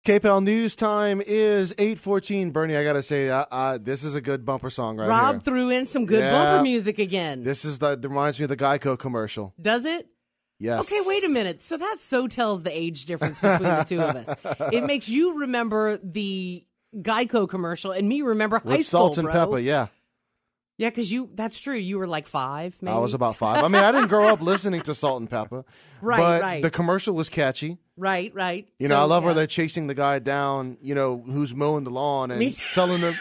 KPEL News Time is 8:14. Bernie, I got to say, this is a good bumper song right here. Rob threw in some good bumper music again. This reminds me of the Geico commercial. Does it? Yes. Okay, wait a minute. So that tells the age difference between the two of us. It makes you remember the Geico commercial and me remember high With school, salt and pepper, yeah. Yeah, because that's true. You were like 5, maybe. I was about 5. I mean, I didn't grow up listening to Salt and Pepper. Right. The commercial was catchy. Right. You know, I love where they're chasing the guy down, you know, who's mowing the lawn and telling him,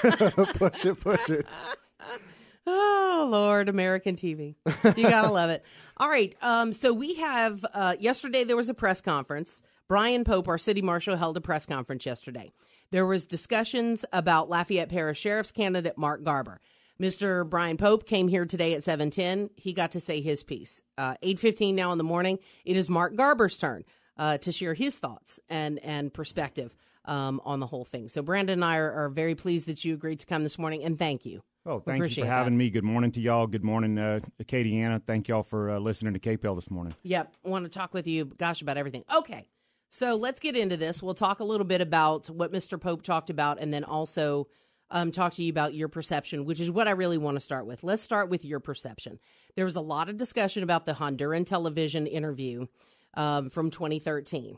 push it. Oh, Lord, American TV. You got to love it. All right, so we have, yesterday there was a press conference. Brian Pope, our city marshal, held a press conference yesterday. There was discussions about Lafayette Parish Sheriff's candidate, Mark Garber. Mr. Brian Pope came here today at 7:10. He got to say his piece. 8:15 now in the morning, it is Mark Garber's turn to share his thoughts and perspective on the whole thing. So Brandon and I are very pleased that you agreed to come this morning, and thank you. Oh, thank you for having me. Good morning to y'all. Good morning, Katie Anna. Thank y'all for listening to KPEL this morning. Yep. I want to talk with you, about everything. Okay. So let's get into this. We'll talk a little bit about what Mr. Pope talked about and then also talk to you about your perception, which is what I really want to start with. Let's start with your perception. There was a lot of discussion about the Honduran television interview from 2013.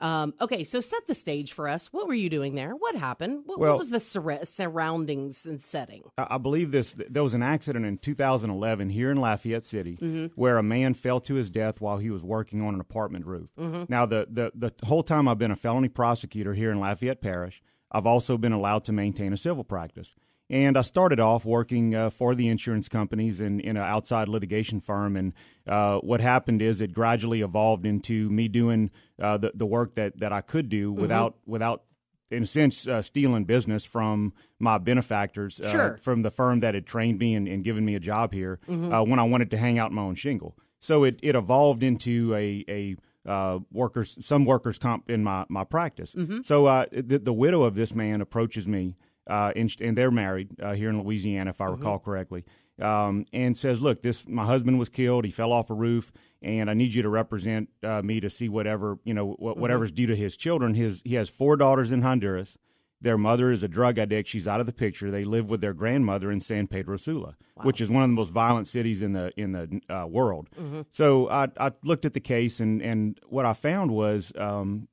Okay, so set the stage for us. What were you doing there? What happened? What was the surroundings and setting? I believe there was an accident in 2011 here in Lafayette City where a man fell to his death while he was working on an apartment roof. Now, the whole time I've been a felony prosecutor here in Lafayette Parish, I've also been allowed to maintain a civil practice. And I started off working for the insurance companies in an outside litigation firm. And what happened is it gradually evolved into me doing the work that I could do without, in a sense, stealing business from my benefactors, from the firm that had trained me and given me a job here when I wanted to hang out my own shingle. So it evolved into some workers' comp in my practice. So the widow of this man approaches me. And they're married here in Louisiana, if I recall correctly, and says, look, my husband was killed. He fell off a roof, and I need you to represent me to see whatever's due to his children. He has 4 daughters in Honduras. Their mother is a drug addict. She's out of the picture. They live with their grandmother in San Pedro Sula, which is one of the most violent cities in the world. So I looked at the case, and what I found was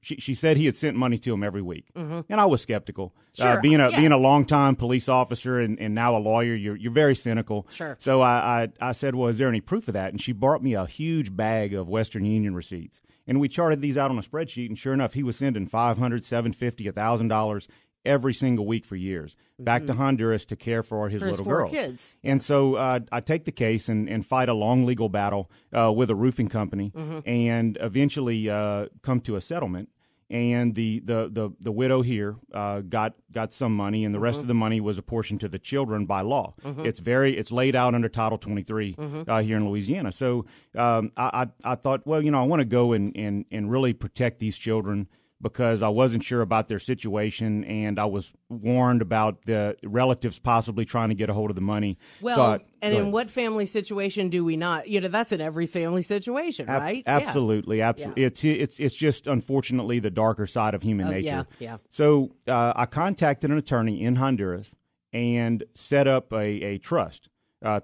she said he had sent money to him every week, and I was skeptical. Being a longtime police officer and now a lawyer, you're very cynical. So I said, well, is there any proof of that? And she brought me a huge bag of Western Union receipts, and we charted these out on a spreadsheet. And sure enough, he was sending $500, $750, $1,000 every single week for years back to Honduras to care for his little 4 girls. kids. And so I take the case and fight a long legal battle with a roofing company and eventually come to a settlement. And the widow here got some money, and the rest of the money was apportioned to the children by law. It's laid out under Title 23 here in Louisiana. So I thought, well, I want to go and really protect these children, because I wasn't sure about their situation, and I was warned about the relatives possibly trying to get a hold of the money. Well, in what family situation do we not? That's in every family situation, right? Absolutely. Yeah. It's just, unfortunately, the darker side of human nature. Yeah. So I contacted an attorney in Honduras and set up a trust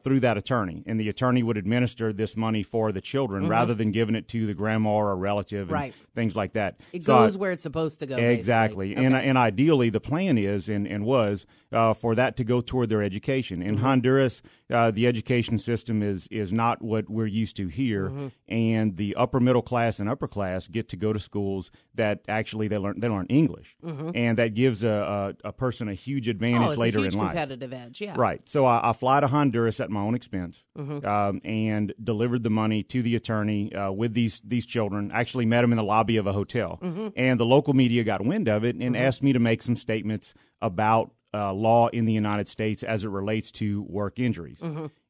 through that attorney, and the attorney would administer this money for the children rather than giving it to the grandma or a relative and things like that. It goes where it's supposed to go. Exactly. Okay. And ideally, the plan is and was for that to go toward their education. In Honduras, the education system is not what we're used to here, and the upper middle class and upper class get to go to schools that actually they learn English, and that gives a person a huge advantage later in life. Competitive edge, yeah. Right. So I fly to Honduras at my own expense and delivered the money to the attorney with these children. Actually met him in the lobby of a hotel, and the local media got wind of it and asked me to make some statements about law in the United States as it relates to work injuries.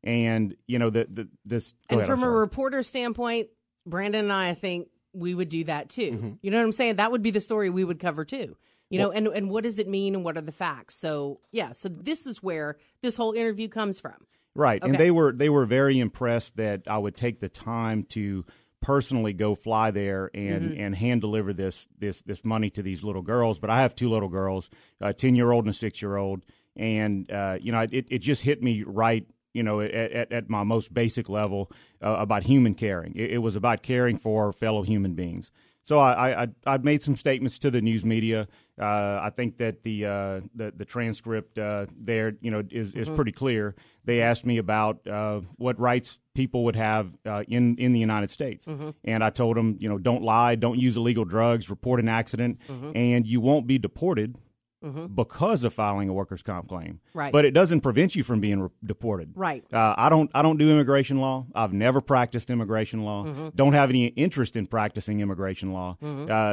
And this. And from a reporter standpoint, Brandon and I think we would do that too. You know what I'm saying? That would be the story we would cover too. And what does it mean, and what are the facts? So so this is where this whole interview comes from. Right. Okay. And they were very impressed that I would take the time to personally go fly there and hand deliver this money to these little girls. But I have 2 little girls, a 10-year-old and a 6-year-old, and it just hit me right. At my most basic level about human caring. It was about caring for fellow human beings. So I made some statements to the news media. I think that the transcript there, is pretty clear. They asked me about what rights people would have in the United States, and I told them, don't lie, don't use illegal drugs, report an accident, and you won't be deported. Because of filing a workers' comp claim, right? But it doesn't prevent you from being deported, right? I don't do immigration law. I've never practiced immigration law. Don't have any interest in practicing immigration law.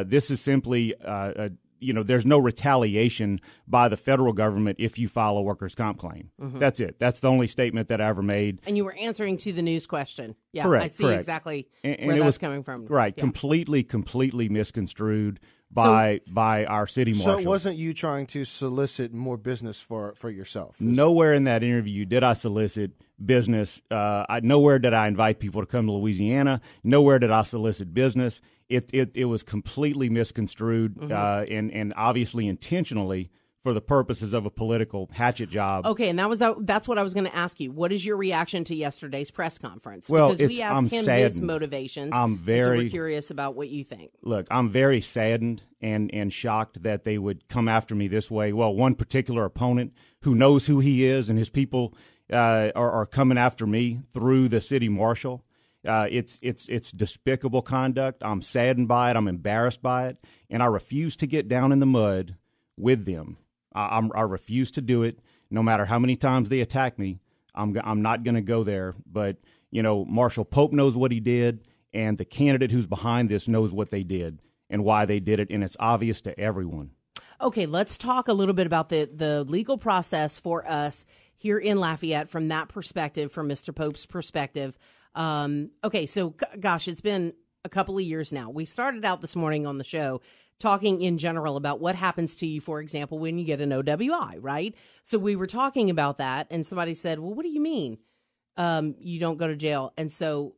This is simply, there's no retaliation by the federal government if you file a workers' comp claim. That's it. That's the only statement that I ever made. And you were answering to the news question. Yeah, correct, I see correct. Exactly and where it that's was, coming from. Right, yeah. completely misconstrued by our city marshal. So it wasn't you trying to solicit more business for yourself? Nowhere in that interview did I solicit business. Nowhere did I invite people to come to Louisiana. Nowhere did I solicit business. It was completely misconstrued and obviously intentionally for the purposes of a political hatchet job. Okay, and that's what I was going to ask you. What is your reaction to yesterday's press conference? Well, because we asked him saddened. his motivations. So we're curious about what you think. Look, I'm very saddened and shocked that they would come after me this way. Well, one particular opponent who knows who he is and his people are coming after me through the city marshal. It's despicable conduct. I'm saddened by it. I'm embarrassed by it, and I refuse to get down in the mud with them. I refuse to do it. No matter how many times they attack me, I'm not going to go there. But Marshal Pope knows what he did, and the candidate who's behind this knows what they did and why they did it, and it's obvious to everyone. Okay, let's talk a little bit about the legal process for us here in Lafayette from that perspective, from Mr. Pope's perspective. Okay, so gosh, it's been a couple of years now. We started out this morning on the show talking in general about what happens to you, for example, when you get an OWI, right? So we were talking about that, and somebody said, well, what do you mean you don't go to jail? And so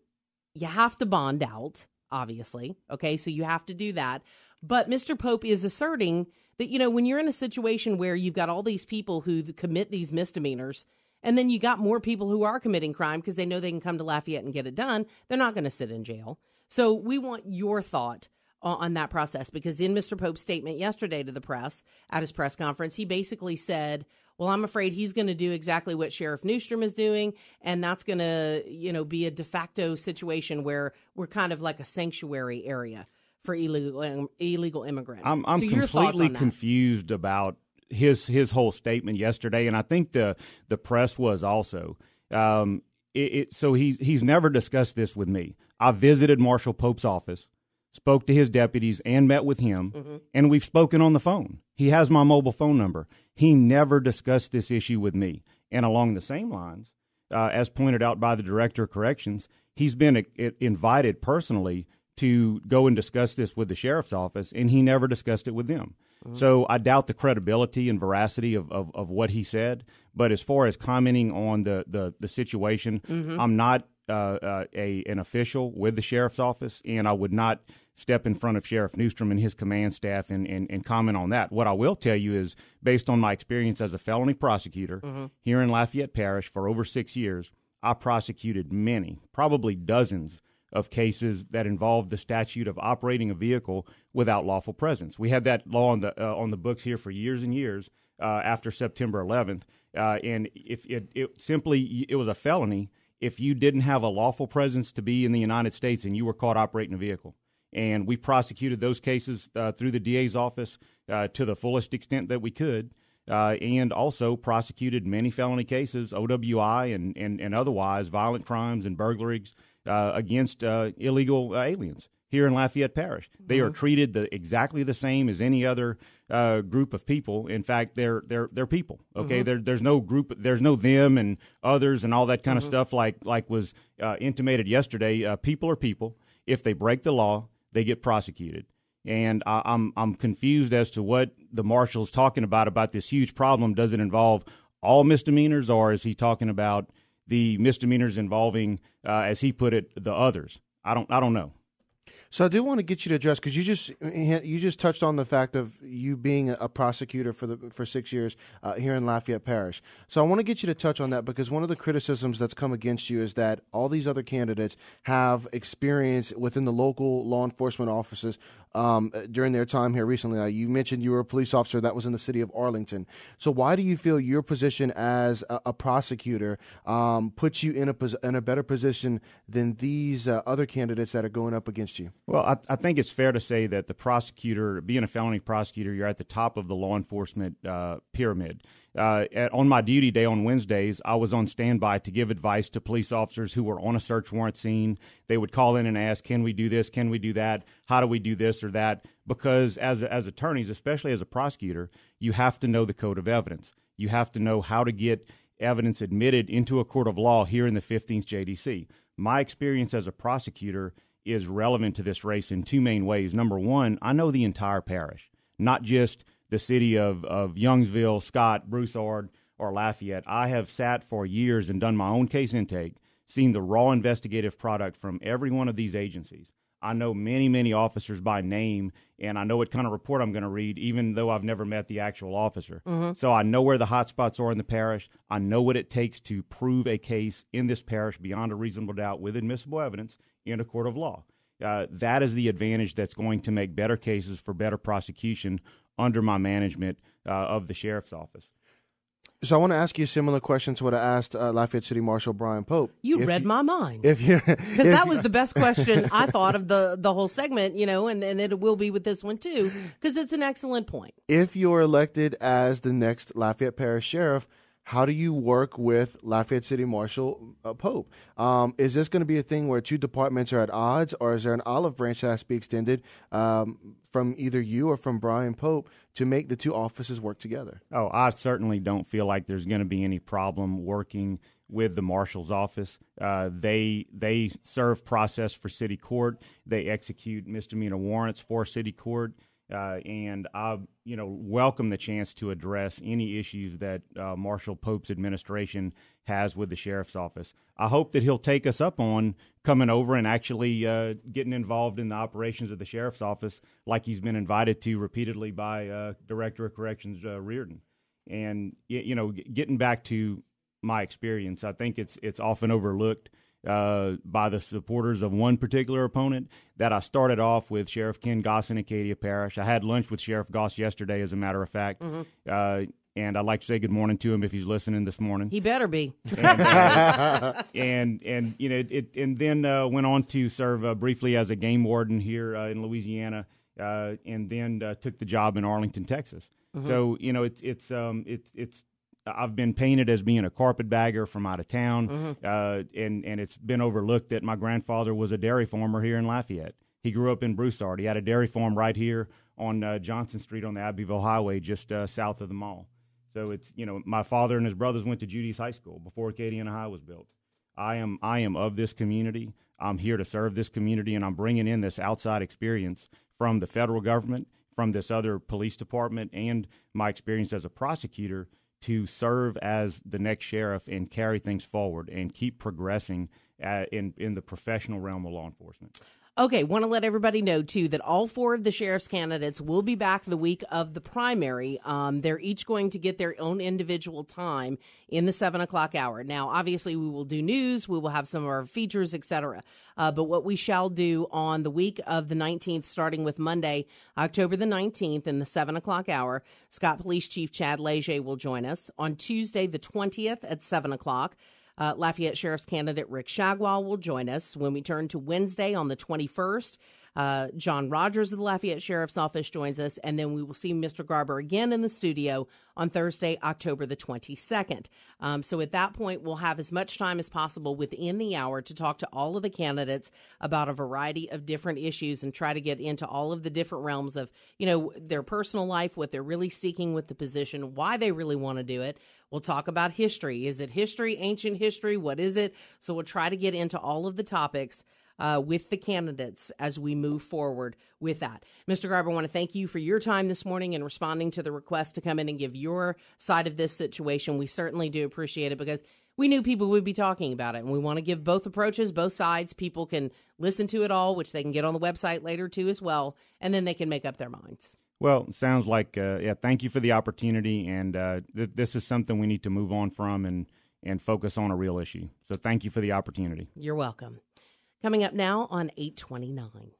you have to bond out, obviously, okay? So you have to do that. But Mr. Pope is asserting that, when you're in a situation where you've got all these people who commit these misdemeanors, and then you got more people who are committing crime because they know they can come to Lafayette and get it done, they're not going to sit in jail. So we want your thought on that process, because in Mr. Pope's statement yesterday to the press at his press conference, he basically said, well, I'm afraid he's going to do exactly what Sheriff Newstrom is doing, and that's going to, be a de facto situation where we're kind of like a sanctuary area for illegal immigrants. I'm so your completely confused about his whole statement yesterday, and I think the press was also. So he's never discussed this with me. I visited Marshal Pope's office, spoke to his deputies, and met with him, and we've spoken on the phone. He has my mobile phone number. He never discussed this issue with me. And along the same lines, as pointed out by the Director of Corrections, he's been invited personally to go and discuss this with the sheriff's office, and he never discussed it with them. So I doubt the credibility and veracity of what he said. But as far as commenting on the situation, I'm not an official with the sheriff's office, and I would not step in front of Sheriff Newstrom and his command staff and comment on that. What I will tell you is, based on my experience as a felony prosecutor here in Lafayette Parish for over 6 years, I prosecuted many, probably dozens of cases that involved the statute of operating a vehicle without lawful presence. We had that law on the books here for years and years after September 11th, and if it was a felony if you didn't have a lawful presence to be in the United States and you were caught operating a vehicle. And we prosecuted those cases through the DA's office to the fullest extent that we could, and also prosecuted many felony cases, OWI and otherwise, violent crimes and burglaries against illegal aliens here in Lafayette Parish. They are treated exactly the same as any other group of people. In fact, they're people. Okay, there's no group, there's no them and others and all that kind of stuff like was intimated yesterday. People are people. If they break the law, they get prosecuted. And I'm confused as to what the marshal's talking about this huge problem. Does it involve all misdemeanors, or is he talking about the misdemeanors involving, as he put it, the others? I don't know. So I do want to get you to address, because you just touched on the fact of you being a prosecutor for 6 years here in Lafayette Parish. So I want to get you to touch on that, because one of the criticisms that's come against you is that all these other candidates have experience within the local law enforcement offices during their time here recently. Now, you mentioned you were a police officer that was in the city of Arlington. So why do you feel your position as a prosecutor puts you in a better position than these other candidates that are going up against you? Well, I think it's fair to say that the prosecutor, being a felony prosecutor, you're at the top of the law enforcement pyramid. On my duty day on Wednesdays, I was on standby to give advice to police officers who were on a search warrant scene. They would call in and ask, can we do this? Can we do that? How do we do this or that? Because as attorneys, especially as a prosecutor, you have to know the code of evidence. You have to know how to get evidence admitted into a court of law here in the 15th JDC. My experience as a prosecutor is relevant to this race in two main ways. Number one, I know the entire parish, not just the city of Youngsville, Scott, Broussard, or Lafayette. I have sat for years and done my own case intake, seen the raw investigative product from every one of these agencies. I know many, many officers by name, and I know what kind of report I'm going to read, even though I've never met the actual officer. Mm-hmm. So I know where the hot spots are in the parish. I know what it takes to prove a case in this parish beyond a reasonable doubt with admissible evidence in a court of law. That is the advantage that's going to make better cases for better prosecution under my management of the sheriff's office. So I want to ask you a similar question to what I asked Lafayette City Marshal Brian Pope. You read my mind. Because that was the best question I thought of the whole segment, and it will be with this one too, because it's an excellent point. If you're elected as the next Lafayette Parish Sheriff, how do you work with Lafayette City Marshal Pope? Is this going to be a thing where two departments are at odds, or is there an olive branch that has to be extended from either you or from Brian Pope to make the two offices work together? Oh, I certainly don't feel like there's going to be any problem working with the marshal's office. They serve process for city court. They execute misdemeanor warrants for city court. And I, welcome the chance to address any issues that Marshal Pope's administration has with the sheriff's office. I hope that he'll take us up on coming over and actually getting involved in the operations of the sheriff's office, like he's been invited to repeatedly by Director of Corrections Reardon. And getting back to my experience, I think it's often overlooked by the supporters of one particular opponent that I started off with Sheriff Ken Goss in Acadia Parish. I had lunch with Sheriff Goss yesterday, as a matter of fact, and I'd like to say good morning to him if he's listening this morning. He better be. And then went on to serve briefly as a game warden here in Louisiana, and then took the job in Arlington, Texas. So it's I've been painted as being a carpetbagger from out of town, and it's been overlooked that my grandfather was a dairy farmer here in Lafayette. He grew up in Broussard. He had a dairy farm right here on Johnson Street on the Abbeville Highway, just south of the mall. So it's, my father and his brothers went to Judy's High School before Acadiana High was built. I am of this community. I'm here to serve this community, and I'm bringing in this outside experience from the federal government, from this other police department, and my experience as a prosecutor to serve as the next sheriff and carry things forward and keep progressing in the professional realm of law enforcement. Okay, want to let everybody know, too, that all four of the sheriff's candidates will be back the week of the primary. They're each going to get their own individual time in the 7 o'clock hour. Now, obviously, we will do news. We will have some of our features, etc. But what we shall do on the week of the 19th, starting with Monday, October the 19th in the 7 o'clock hour, Scott Police Chief Chad Leger will join us. On Tuesday, the 20th at 7 o'clock, Lafayette Sheriff's candidate Rick Shagwell will join us. When we turn to Wednesday on the 21st, John Rogers of the Lafayette Sheriff's Office joins us, and then we will see Mr. Garber again in the studio on Thursday, October the 22nd. So at that point, we'll have as much time as possible within the hour to talk to all of the candidates about a variety of different issues and try to get into all of the different realms of, their personal life, what they're really seeking with the position, why they really want to do it. We'll talk about history. Is it history, ancient history? What is it? So we'll try to get into all of the topics with the candidates as we move forward with that. Mr. Garber, I want to thank you for your time this morning and responding to the request to come in and give your side of this situation. We certainly do appreciate it because we knew people would be talking about it, and we want to give both approaches, both sides. People can listen to it all, which they can get on the website later too as well, and then they can make up their minds. Well, it sounds like, thank you for the opportunity, and this is something we need to move on from and focus on a real issue. So thank you for the opportunity. You're welcome. Coming up now on 829.